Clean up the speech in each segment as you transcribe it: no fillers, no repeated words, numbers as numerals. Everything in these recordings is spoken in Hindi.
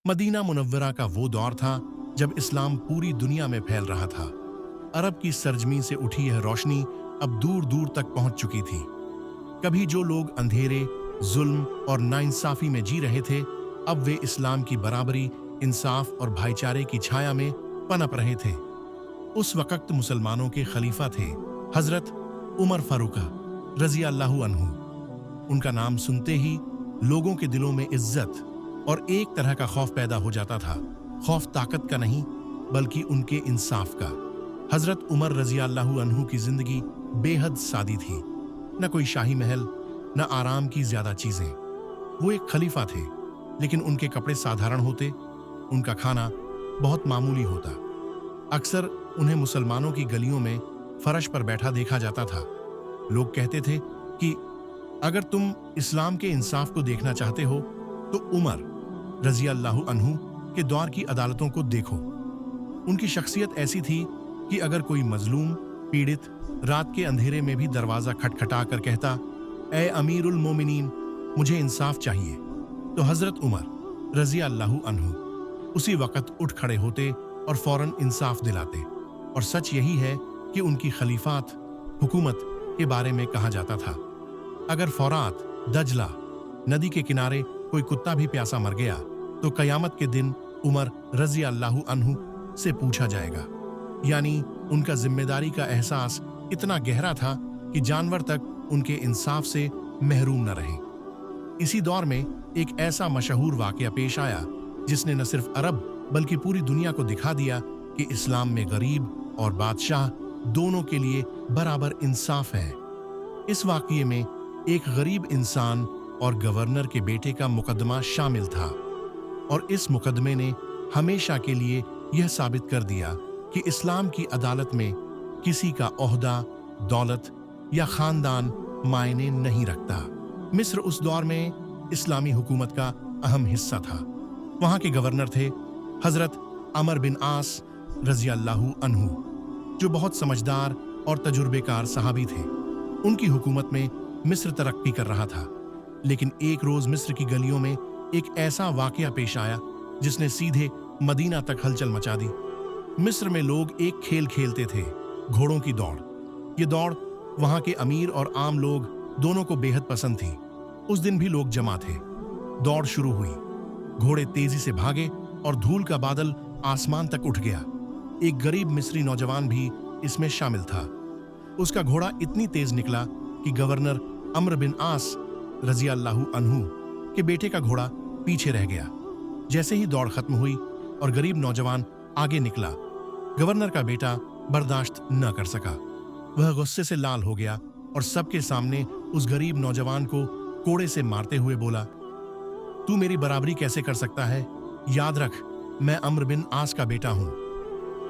मदीना मुनव्वरा का वो दौर था जब इस्लाम पूरी दुनिया में फैल रहा था। अरब की सरजमी से उठी यह रोशनी अब दूर दूर तक पहुंच चुकी थी। कभी जो लोग अंधेरे, जुल्म और नाइंसाफी में जी रहे थे, अब वे इस्लाम की बराबरी, इंसाफ और भाईचारे की छाया में पनप रहे थे। उस वक्त मुसलमानों के खलीफा थे हजरत उमर फारूक रजी अल्लाहु अन्हु। उनका नाम सुनते ही लोगों के दिलों में इज्जत और एक तरह का खौफ पैदा हो जाता था। खौफ ताकत का नहीं, बल्कि उनके इंसाफ का। हजरत उमर रजी अल्लाहु अन्हु की जिंदगी बेहद सादी थी। न कोई शाही महल, न आराम की ज्यादा चीजें। वो एक खलीफा थे, लेकिन उनके कपड़े साधारण होते, उनका खाना बहुत मामूली होता। अक्सर उन्हें मुसलमानों की गलियों में फर्श पर बैठा देखा जाता था। लोग कहते थे कि अगर तुम इस्लाम के इंसाफ को देखना चाहते हो तो उमर रजी अल्लाहु अन्हु के दौर की अदालतों को देखो। उनकी शख्सियत ऐसी थी कि अगर कोई मजलूम, पीड़ित रात के अंधेरे में भी दरवाजा खटखटा कर कहता, ए अमीरुल मोमिनीन, मुझे इंसाफ चाहिए, तो हजरत उमर रजी अल्लाहु अन्हु उसी वक्त उठ खड़े होते और फौरन इंसाफ दिलाते। और सच यही है कि उनकी खलीफात हुकूमत के बारे में कहा जाता था, अगर फौरात दजला नदी के किनारे कोई कुत्ता भी प्यासा मर गया तो कयामत के दिन उमर रजी अल्लाहु अन्हु से पूछा जाएगा। यानी उनका जिम्मेदारी का एहसास इतना गहरा था कि जानवर तक उनके इंसाफ से महरूम न रहे। इसी दौर में एक ऐसा मशहूर वाकया पेश आया जिसने न सिर्फ अरब बल्कि पूरी दुनिया को दिखा दिया कि इस्लाम में गरीब और बादशाह दोनों के लिए बराबर इंसाफ है। इस वाकये में एक गरीब इंसान और गवर्नर के बेटे का मुकदमा शामिल था, और इस मुकदमे ने हमेशा के लिए यह साबित कर दिया कि इस्लाम की अदालत में किसी का ओहदा, दौलत या खानदान मायने नहीं रखता। मिस्र उस दौर में इस्लामी हुकूमत का अहम हिस्सा था। वहां के गवर्नर थे हजरत अमर बिन आस रजी अल्लाहु अन्हु, जो बहुत समझदार और तजुर्बेकार सहाबी थे। उनकी हुकूमत में मिस्र तरक्की कर रहा था, लेकिन एक रोज मिस्र की गलियों में एक ऐसा वाकया पेश आया जिसने सीधे मदीना तक हलचल मचा दी। मिस्र में लोग एक खेल खेलते थे, घोड़ों की दौड़। ये दौड़ वहां के अमीर और आम लोग दोनों को बेहद पसंद थी। उस दिन भी लोग जमा थे। दौड़ शुरू हुई, घोड़े तेजी से भागे और धूल का बादल आसमान तक उठ गया। एक गरीब मिस्री नौजवान भी इसमें शामिल था। उसका घोड़ा इतनी तेज निकला कि गवर्नर अम्र बिन आस रजी अल्लाहु अन्हु के बेटे का घोड़ा पीछे रह गया। जैसे ही दौड़ खत्म हुई और गरीब नौजवान आगे निकला, गवर्नर का बेटा बर्दाश्त न कर सका। वह गुस्से से लाल हो गया और सबके सामने उस गरीब नौजवान को कोड़े से मारते हुए बोला, तू मेरी बराबरी कैसे कर सकता है? याद रख, मैं अम्र बिन आस का बेटा हूं।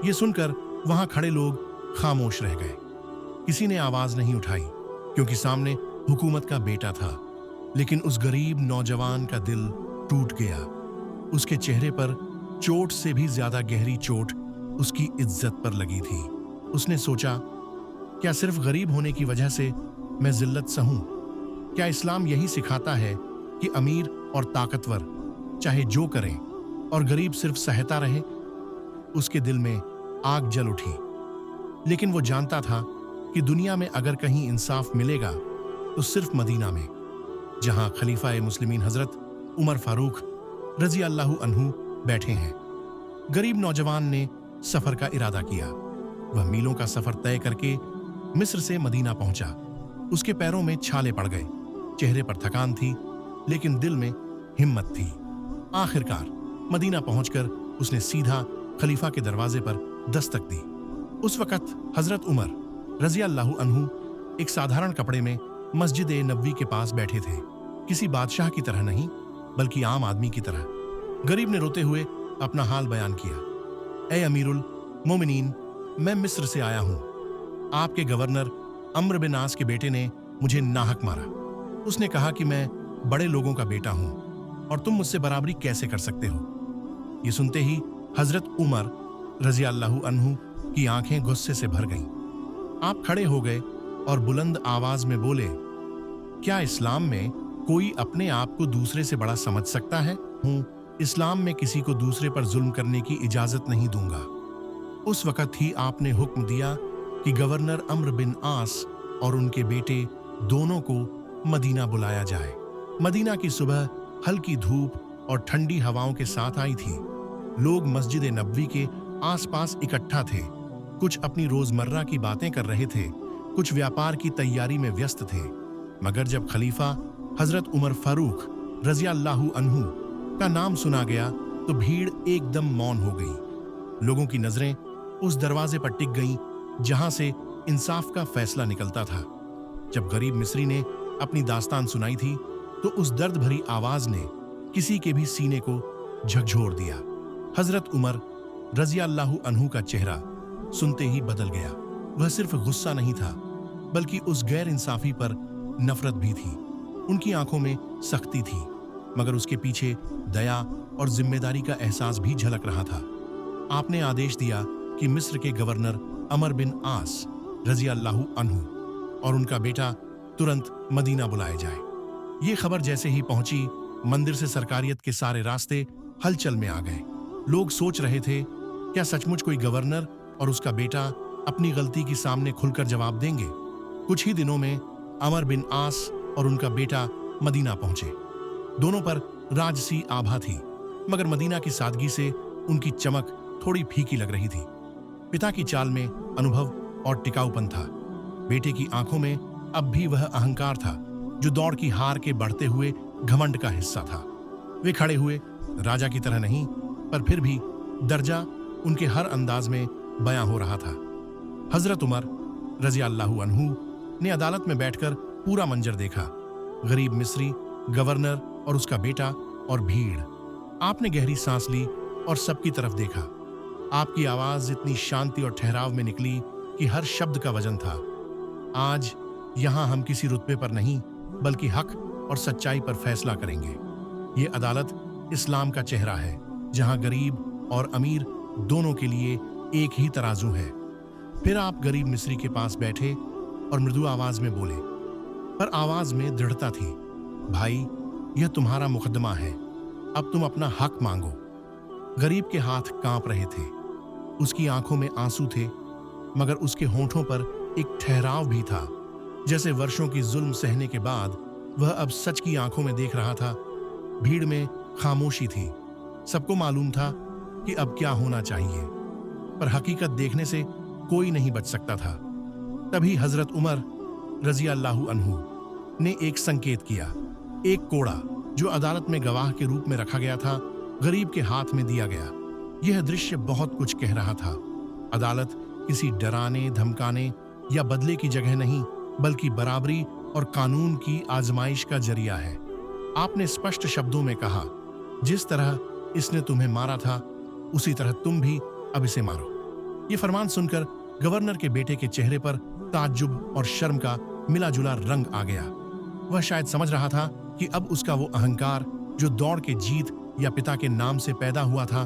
यह सुनकर वहां खड़े लोग खामोश रह गए। किसी ने आवाज नहीं उठाई, क्योंकि सामने हुकूमत का बेटा था। लेकिन उस गरीब नौजवान का दिल टूट गया। उसके चेहरे पर चोट से भी ज्यादा गहरी चोट उसकी इज्जत पर लगी थी। उसने सोचा, क्या सिर्फ गरीब होने की वजह से मैं जिल्लत सहूं? क्या इस्लाम यही सिखाता है कि अमीर और ताकतवर चाहे जो करें और गरीब सिर्फ सहता रहे? उसके दिल में आग जल उठी। लेकिन वो जानता था कि दुनिया में अगर कहीं इंसाफ मिलेगा तो सिर्फ मदीना में, जहां खलीफा मुस्लिमीन हजरत उमर फारूक रजी अल्लाहु अन्हु बैठे हैं। गरीब नौजवान ने सफर का इरादा किया। वह मीलों का सफर तय करके मिस्र से मदीना पहुंचा। उसके पैरों में छाले पड़ गए, चेहरे पर थकान थी, लेकिन दिल में हिम्मत थी। आखिरकार मदीना पहुंचकर उसने सीधा खलीफा के दरवाजे पर दस्तक दी। उस वक्त हजरत उमर रजी अल्लाहु अन्हु एक साधारण कपड़े में मस्जिद नबवी के पास बैठे थे। किसी बादशाह की तरह नहीं, बल्कि आम आदमी की तरह। गरीब ने रोते हुए अपना हाल बयान किया, ए अमीरुल मोमिनीन, मैं मिस्र से आया हूं। आपके गवर्नर अम्र बिन आस के बेटे ने मुझे नाहक मारा। उसने कहा कि मैं बड़े लोगों का बेटा हूं और तुम मुझसे बराबरी कैसे कर सकते हो? ये सुनते ही हजरत उमर रजी अल्लाहु अन्हु की आंखें गुस्से से भर गईं। आप खड़े हो गए और बुलंद आवाज में बोले, क्या इस्लाम में कोई अपने आप को दूसरे से बड़ा समझ सकता है? इस्लाम में किसी को दूसरे पर जुल्म करने की इजाजत नहीं दूंगा। उस वक्त ही आपने हुक्म दिया कि गवर्नर अम्र बिन आस और उनके बेटे दोनों को मदीना बुलाया जाए। मदीना की सुबह हल्की धूप और ठंडी हवाओं के साथ आई थी। लोग मस्जिद नबवी के आसपास इकट्ठा थे। कुछ अपनी रोजमर्रा की बातें कर रहे थे, कुछ व्यापार की तैयारी में व्यस्त थे। मगर जब खलीफा हजरत उमर फारूक रज़ियल्लाहु अन्हु का नाम सुना गया तो भीड़ एकदम मौन हो गई। लोगों की नजरें उस दरवाजे पर टिक गईं जहां से इंसाफ का फैसला निकलता था। जब गरीब मिस्री ने अपनी दास्तान सुनाई थी तो उस दर्द भरी आवाज ने किसी के भी सीने को झकझोर दिया। हजरत उमर रज़ियल्लाहु अन्हु का चेहरा सुनते ही बदल गया। वह सिर्फ गुस्सा नहीं था बल्कि उस गैर इंसाफी पर नफरत भी थी। उनकी आंखों में सख्ती थी मगर उसके पीछे दया और जिम्मेदारी का एहसास भी झलक रहा था। आपने आदेश दिया कि मिस्र के गवर्नर अमर बिन आस रज़ियल्लाहु अन्हु और उनका बेटा तुरंत मदीना बुलाए जाए। ये खबर जैसे ही पहुंची, मंदिर से सरकारियत के सारे रास्ते हलचल में आ गए। लोग सोच रहे थे, क्या सचमुच कोई गवर्नर और उसका बेटा अपनी गलती के सामने खुलकर जवाब देंगे? कुछ ही दिनों में अमर बिन आस और उनका बेटा मदीना पहुंचे। दोनों पर राजसी आभा थी मगर मदीना की सादगी से उनकी चमक थोड़ी फीकी लग रही थी। पिता की चाल में अनुभव और टिकाऊपन था। बेटे की आंखों में अब भी वह अहंकार था जो दौड़ की हार के बढ़ते हुए घमंड का हिस्सा था। वे खड़े हुए राजा की तरह नहीं, पर फिर भी दर्जा उनके हर अंदाज में बयां हो रहा था। हजरत उमर रज़ियल्लाहु अन्हु ने अदालत में बैठकर पूरा मंजर देखा। गरीब मिस्री, गवर्नर और उसका बेटा और भीड़। आपने गहरी सांस ली और सबकी तरफ देखा। आपकी आवाज इतनी शांति और ठहराव में निकली कि हर शब्द का वजन था। आज यहां हम किसी रुतबे पर नहीं बल्कि हक और सच्चाई पर फैसला करेंगे। ये अदालत इस्लाम का चेहरा है जहां गरीब और अमीर दोनों के लिए एक ही तराजू है। फिर आप गरीब मिस्री के पास बैठे और मृदु आवाज में बोले, पर आवाज में दृढ़ता थी, भाई यह तुम्हारा मुकदमा है, अब तुम अपना हक मांगो। गरीब के हाथ कांप रहे थे, उसकी आंखों में आंसू थे मगर उसके होंठों पर एक ठहराव भी था, जैसे वर्षों की जुल्म सहने के बाद वह अब सच की आंखों में देख रहा था। भीड़ में खामोशी थी। सबको मालूम था कि अब क्या होना चाहिए, पर हकीकत देखने से कोई नहीं बच सकता था। तभी हजरत उमर रज़ियल्लाहु अन्हु ने एक संकेत किया। एक कोड़ा जो अदालत में गवाह के रूप में रखा गया था, गरीब के हाथ में दिया गया। यह दृश्य बहुत कुछ कह रहा था। अदालत किसी डराने, धमकाने या बदले की जगह नहीं बल्कि बराबरी और कानून की आजमाइश का जरिया है। आपने स्पष्ट शब्दों में कहा, जिस तरह इसने तुम्हें मारा था उसी तरह तुम भी अब इसे मारो। ये फरमान सुनकर गवर्नर के बेटे के चेहरे पर ताज्जुब और शर्म का मिला जुला रंग आ गया। वह शायद समझ रहा था कि अब उसका वो अहंकार जो दौड़ के जीत या पिता के नाम से पैदा हुआ था,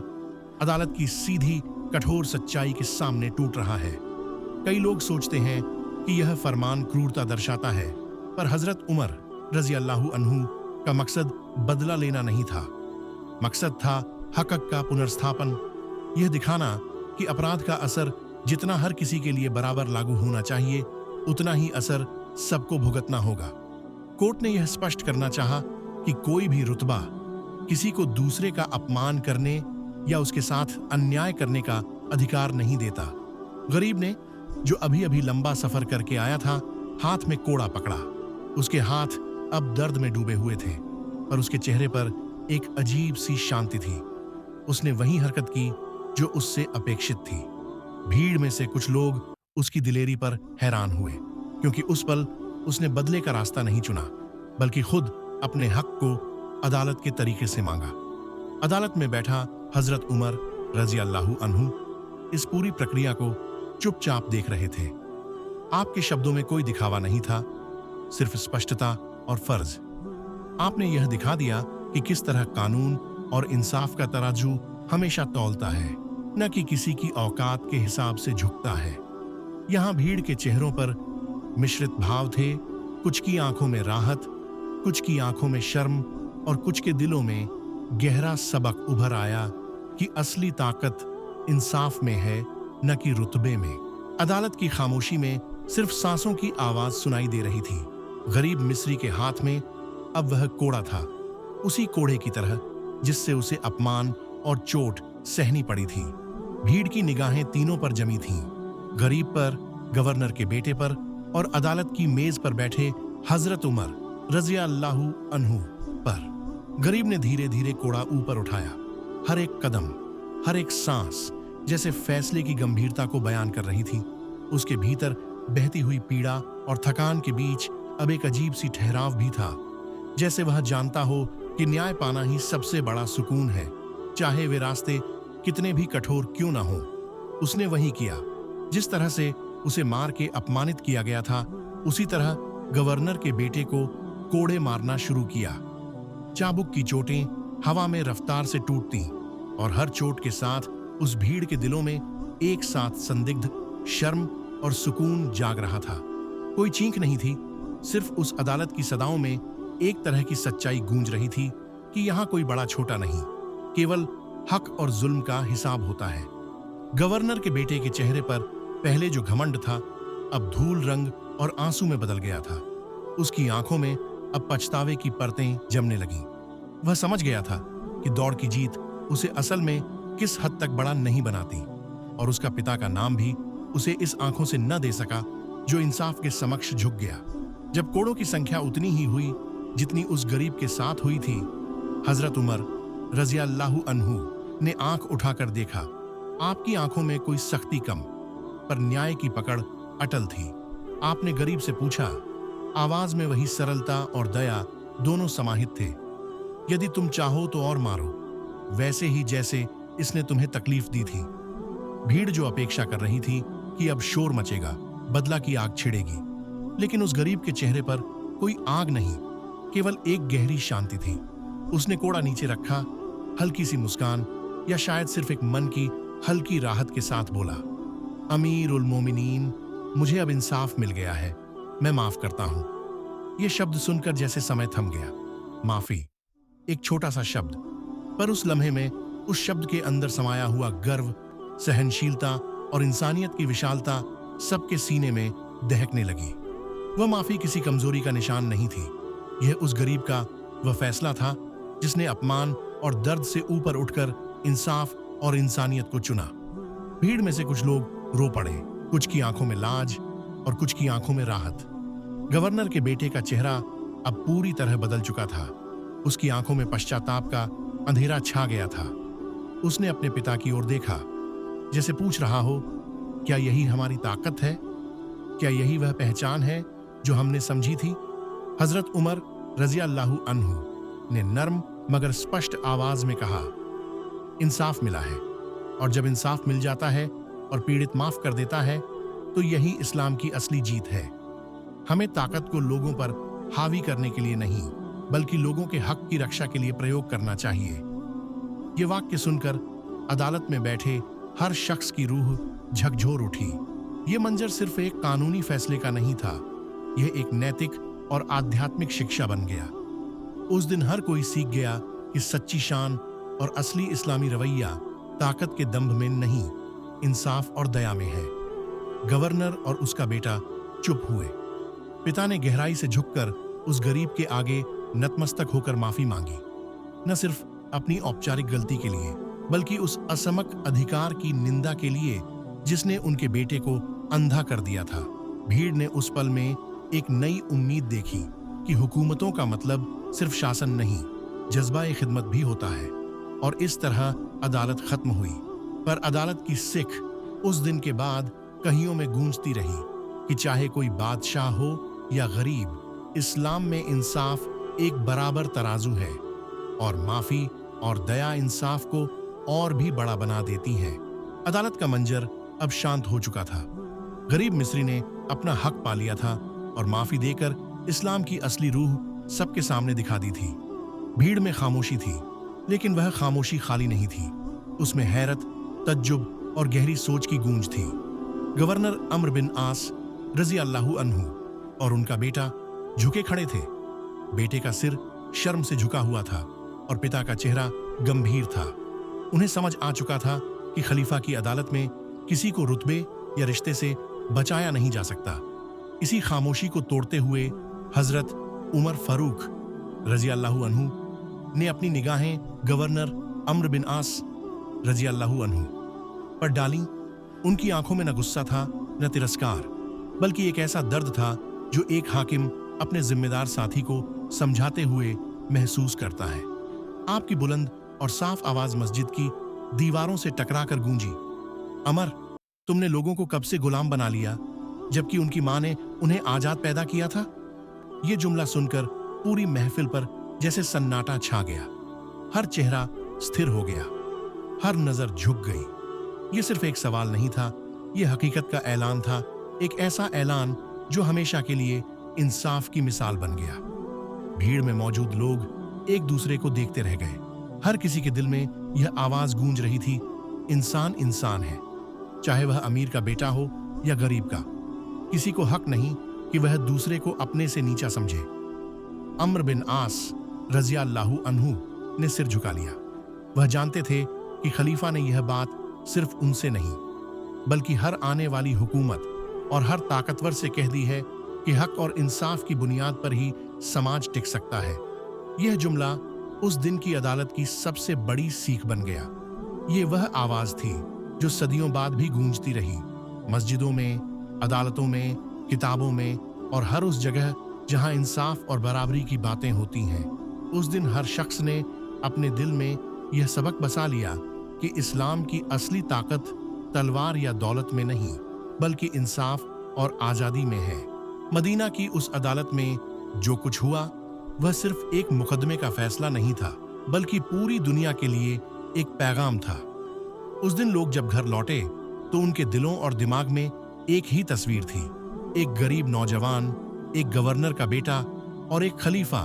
अदालत की सीधी कठोर सच्चाई के सामने टूट रहा है। कई लोग सोचते हैं कि यह फरमान क्रूरता दर्शाता है, पर हजरत उमर रज़ियल्लाहु अन्हु का मकसद बदला लेना नहीं था। मकसद था हक का पुनर्स्थापन। यह दिखाना कि अपराध का असर जितना हर किसी के लिए बराबर लागू होना चाहिए, उतना ही असर सबको भुगतना होगा। कोर्ट ने यह स्पष्ट करना चाहा कि कोई भी रुतबा किसी को दूसरे का अपमान करने या उसके साथ अन्याय करने का अधिकार नहीं देता। गरीब ने, जो अभी अभी लंबा सफर करके आया था, हाथ में कोड़ा पकड़ा। उसके हाथ अब दर्द में डूबे हुए थे, पर उसके चेहरे पर एक अजीब सी शांति थी। उसने वही हरकत की जो उससे अपेक्षित थी। भीड़ में से कुछ लोग उसकी दिलेरी पर हैरान हुए, क्योंकि उस पल उसने बदले का रास्ता नहीं चुना बल्कि खुद अपने हक को अदालत के तरीके से मांगा। अदालत में बैठा हजरत उमर रज़ियल्लाहु अन्हु इस पूरी प्रक्रिया को चुपचाप देख रहे थे। आपके शब्दों में कोई दिखावा नहीं था, सिर्फ स्पष्टता और फर्ज। आपने यह दिखा दिया कि किस तरह कानून और इंसाफ का तराजू हमेशा तौलता है, न कि किसी की औकात के हिसाब से झुकता है। यहां भीड़ के चेहरों पर मिश्रित भाव थे, कुछ की आंखों में राहत, कुछ की आंखों में शर्म और कुछ के दिलों में गहरा सबक उभर आया कि असली ताकत इंसाफ में है, न कि रुतबे में। अदालत की खामोशी में सिर्फ सांसों की आवाज सुनाई दे रही थी। गरीब मिस्री के हाथ में अब वह कोड़ा था, उसी कोड़े की तरह जिससे उसे अपमान और चोट सहनी पड़ी थी। भीड़ की निगाहें तीनों पर जमी थीं, गरीब पर, गवर्नर के बेटे पर और अदालत की मेज पर बैठे हजरत उमर रज़ियल्लाहु अन्हु पर। गरीब ने धीरे धीरे कोड़ा ऊपर उठाया। हर एक कदम, हर एक सांस जैसे फैसले की गंभीरता को बयान कर रही थी। उसके भीतर बहती हुई पीड़ा और थकान के बीच अब एक अजीब सी ठहराव भी था, जैसे वह जानता हो कि न्याय पाना ही सबसे बड़ा सुकून है, चाहे वे रास्ते कितने भी कठोर क्यों ना हो। उसने वही किया जिस तरह से उसे मार के अपमानित किया गया था, उसी तरह गवर्नर के बेटे को कोड़े मारना शुरू किया। चाबुक की चोटें हवा में रफ्तार से टूटती और हर चोट के साथ उस भीड़ के दिलों में एक साथ संदिग्ध, शर्म और सुकून जाग रहा था। कोई चीख नहीं थी, सिर्फ उस अदालत की सदाओं में एक तरह की सच्चाई गूंज रही थी कि यहाँ कोई बड़ा छोटा नहीं, केवल हक और जुल्म का हिसाब होता है। गवर्नर के बेटे के चेहरे पर पहले जो घमंड था, अब धूल रंग और आंसू में बदल गया था। उसकी आंखों में अब पछतावे की परतें जमने लगीं। वह समझ गया था कि दौड़ की जीत उसे असल में किस हद तक बड़ा नहीं बनाती, और उसका पिता का नाम भी उसे इस आंखों से न दे सका जो इंसाफ के समक्ष झुक गया। जब कोड़ों की संख्या उतनी ही हुई जितनी उस गरीब के साथ हुई थी, हजरत उमर रज़ियल्लाहु अन्हु ने आंख उठाकर देखा। आपकी आंखों में कोई सख्ती कम, पर न्याय की पकड़ अटल थी। आपने गरीब से पूछा, आवाज में वही सरलता और दया दोनों समाहित थे। यदि तुम चाहो तो और मारो, वैसे ही जैसे इसने तुम्हें तकलीफ दी थी। भीड़ जो अपेक्षा कर रही थी कि अब शोर मचेगा, बदला की आग छिड़ेगी, लेकिन उस गरीब के चेहरे पर कोई आग नहीं, केवल एक गहरी शांति थी। उसने कोड़ा नीचे रखा, हल्की सी मुस्कान या शायद सिर्फ एक मन की हल्की राहत के साथ बोला, अमीर उल मोमिनीन, मुझे अब इंसाफ मिल गया है, मैं माफ करता हूं। यह शब्द सुनकर जैसे समय थम गया। माफी, एक छोटा सा शब्द, पर उस लम्हे में उस शब्द के अंदर समाया हुआ गर्व, सहनशीलता और इंसानियत की विशालता सबके सीने में दहकने लगी। वह माफी किसी कमजोरी का निशान नहीं थी, यह उस गरीब का वह फैसला था जिसने अपमान और दर्द से ऊपर उठकर इंसाफ और इंसानियत को चुना। भीड़ में से कुछ लोग रो पड़े, कुछ की आंखों में लाज और कुछ की आंखों में राहत। गवर्नर के बेटे का चेहरा अब पूरी तरह बदल चुका था। उसकी आंखों में पश्चाताप का अंधेरा छा गया था। उसने अपने पिता की ओर देखा, जैसे पूछ रहा हो, क्या यही हमारी ताकत है? क्या यही वह पहचान है जो हमने समझी थी? हजरत उमर रज़ियल्लाहु अन्हु ने नर्म मगर स्पष्ट आवाज में कहा, इंसाफ मिला है, और जब इंसाफ मिल जाता है और पीड़ित माफ कर देता है, तो यही इस्लाम की असली जीत है। हमें ताकत को लोगों पर हावी करने के लिए नहीं, बल्कि लोगों के हक की रक्षा के लिए प्रयोग करना चाहिए। ये वाक्य सुनकर अदालत में बैठे हर शख्स की रूह झकझोर उठी। ये मंजर सिर्फ एक कानूनी फैसले का नहीं था, यह एक नैतिक और आध्यात्मिक शिक्षा बन गया। उस दिन हर कोई सीख गया कि सच्ची शान और असली इस्लामी रवैया ताकत के दंभ में नहीं, इंसाफ और दया में है। गवर्नर और उसका बेटा चुप हुए। पिता ने गहराई से झुककर उस गरीब के आगे नतमस्तक होकर माफी मांगी, न सिर्फ अपनी औपचारिक गलती के लिए, बल्कि उस असमक अधिकार की निंदा के लिए जिसने उनके बेटे को अंधा कर दिया था। भीड़ ने उस पल में एक नई उम्मीद देखी कि हुकूमतों का मतलब सिर्फ शासन नहीं, जज्बा-ए खिदमत भी होता है। और इस तरह अदालत खत्म हुई। पर अदालत की सिख उस दिन के बाद कहियों में गूंजती रही कि चाहे कोई बादशाह हो या गरीब, इस्लाम में इंसाफ एक बराबर तराजू है, और माफी और दया इंसाफ को और भी बड़ा बना देती हैं। अदालत का मंजर अब शांत हो चुका था। गरीब मिस्री ने अपना हक पा लिया था और माफी देकर इस्लाम की असली रूह सबके सामने दिखा दी थी। भीड़ में खामोशी थी, लेकिन वह खामोशी खाली नहीं थी। उसमें हैरत, तज्जुब और गहरी सोच की गूंज थी। गवर्नर अम्र बिन आस रज़ियल्लाहु अन्हु और उनका बेटा झुके खड़े थे। बेटे का सिर शर्म से झुका हुआ था और पिता का चेहरा गंभीर था। उन्हें समझ आ चुका था कि खलीफा की अदालत में किसी को रुतबे या रिश्ते से बचाया नहीं जा सकता। इसी खामोशी को तोड़ते हुए हजरत उमर फारूक रजी अल्लाहु अन्हु ने अपनी निगाहें गवर्नर अम्र बिन आस रजी अल्लाहु अन्हु पर डाली। उनकी आंखों में न गुस्सा था न तिरस्कार, बल्कि एक ऐसा दर्द था जो एक हाकिम अपने जिम्मेदार साथी को समझाते हुए महसूस करता है। आपकी बुलंद और साफ आवाज मस्जिद की दीवारों से टकराकर गूंजी, अमर, तुमने लोगों को कब से गुलाम बना लिया, जबकि उनकी मां ने उन्हें आजाद पैदा किया था। यह जुमला सुनकर पूरी महफिल पर जैसे सन्नाटा छा गया। हर चेहरा स्थिर हो गया, हर नजर झुक गई। यह सिर्फ एक सवाल नहीं था, यह हकीकत का ऐलान था, एक ऐसा ऐलान जो हमेशा के लिए इंसाफ की मिसाल बन गया। भीड़ में मौजूद लोग एक दूसरे को देखते रह गए। हर किसी के दिल में यह आवाज गूंज रही थी, इंसान इंसान है, चाहे वह अमीर का बेटा हो या गरीब का। किसी को हक नहीं कि वह दूसरे को अपने से नीचा समझे। अम्र बिन आस रज़ी अल्लाहु अन्हु ने सिर झुका लिया। वह जानते थे कि खलीफा ने यह बात सिर्फ उनसे नहीं, बल्कि हर आने वाली हुकूमत और हर ताकतवर से कह दी है कि हक और इंसाफ की बुनियाद पर ही समाज टिक सकता है। यह जुमला उस दिन की अदालत की सबसे बड़ी सीख बन गया। ये वह आवाज थी जो सदियों बाद भी गूंजती रही, मस्जिदों में, अदालतों में, किताबों में और हर उस जगह जहां इंसाफ और बराबरी की बातें होती हैं। उस दिन हर शख्स ने अपने दिल में यह सबक बसा लिया कि इस्लाम की असली ताकत तलवार या दौलत में नहीं, बल्कि इंसाफ और आज़ादी में है। मदीना की उस अदालत में जो कुछ हुआ वह सिर्फ एक मुकदमे का फैसला नहीं था, बल्कि पूरी दुनिया के लिए एक पैगाम था। उस दिन लोग जब घर लौटे तो उनके दिलों और दिमाग में एक ही तस्वीर थी, एक गरीब नौजवान, एक गवर्नर का बेटा और एक खलीफा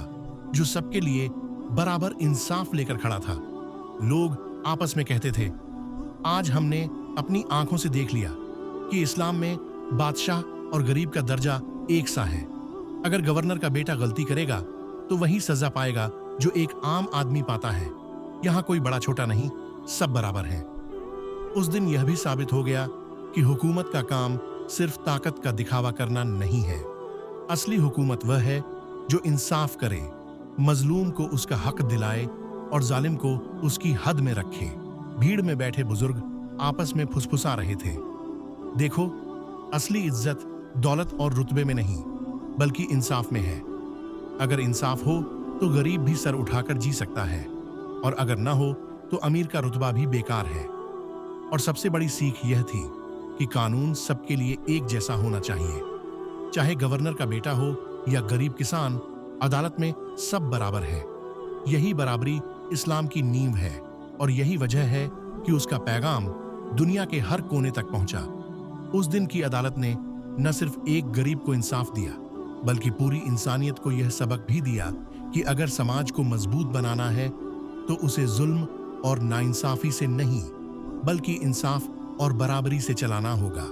जो सबके लिए बराबर इंसाफ लेकर खड़ा था। लोग आपस में कहते थे, आज हमने अपनी आंखों से देख लिया कि इस्लाम में बादशाह और गरीब का दर्जा एक सा है। अगर गवर्नर का बेटा गलती करेगा तो वही सजा पाएगा जो एक आम आदमी पाता है। यहां कोई बड़ा छोटा नहीं, सब बराबर हैं। उस दिन यह भी साबित हो गया कि हुकूमत का काम सिर्फ ताकत का दिखावा करना नहीं है। असली हुकूमत वह है जो इंसाफ करे, मजलूम को उसका हक दिलाए और जालिम को उसकी हद में रखे। भीड़ में बैठे बुजुर्ग आपस में फुसफुसा रहे थे, देखो, असली इज्जत दौलत और रुतबे में नहीं, बल्कि इंसाफ में है। अगर इंसाफ हो तो गरीब भी सर उठाकर जी सकता है, और अगर न हो तो अमीर का रुतबा भी बेकार है। और सबसे बड़ी सीख यह थी कि कानून सबके लिए एक जैसा होना चाहिए, चाहे गवर्नर का बेटा हो या गरीब किसान, अदालत में सब बराबर है। यही बराबरी इस्लाम की नींव है, और यही वजह है कि उसका पैगाम दुनिया के हर कोने तक पहुंचा। उस दिन की अदालत ने न सिर्फ एक गरीब को इंसाफ दिया, बल्कि पूरी इंसानियत को यह सबक भी दिया कि अगर समाज को मजबूत बनाना है तो उसे जुल्म और नाइंसाफी से नहीं, बल्कि इंसाफ और बराबरी से चलाना होगा।